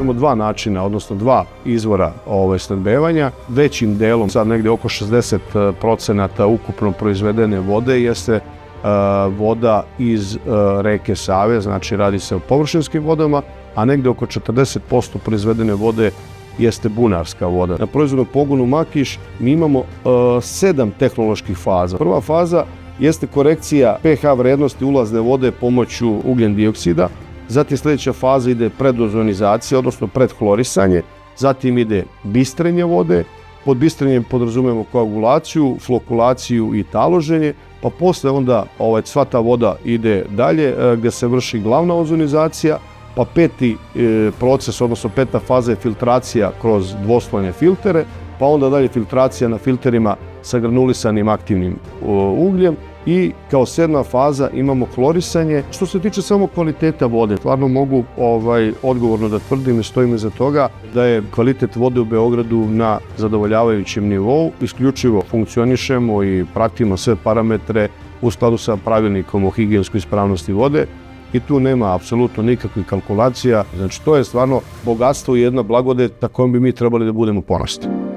Imamo dva načina, odnosno dva izvora snabdevanja. Većim delom, sad negde oko 60% ukupno proizvedene vode jeste voda iz reke Save, znači radi se o površinskim vodama, a negde oko 40% proizvedene vode jeste bunarska voda. Na proizvodnom pogonu Makiš mi imamo 7 tehnoloških faza. Prva faza jeste korekcija pH vrednosti ulazne vode pomoću ugljen dioksida, zatim sljedeća faza ide predozonizacija, odnosno predhlorisanje, zatim ide bistrenje vode, pod bistrenjem podrazumemo koagulaciju, flokulaciju i taloženje, pa posle onda sva ta voda ide dalje gdje se vrši glavna ozonizacija, pa peti proces, odnosno peta faza je filtracija kroz dvoslojne filtere, pa onda dalje filtracija na filterima sa granulisanim aktivnim ugljem i kao sedma faza imamo klorisanje. Što se tiče samo kvaliteta vode, stvarno mogu odgovorno da tvrdim i stojim iza toga da je kvalitet vode u Beogradu na zadovoljavajućem nivou. Isključivo funkcionišemo i pratimo sve parametre u skladu sa pravilnikom o higijenskoj ispravnosti vode i tu nema apsolutno nikakvih kalkulacija. Znači, to je stvarno bogatstvo i jedna blagodet na kojom bi mi trebali da budemo ponosni.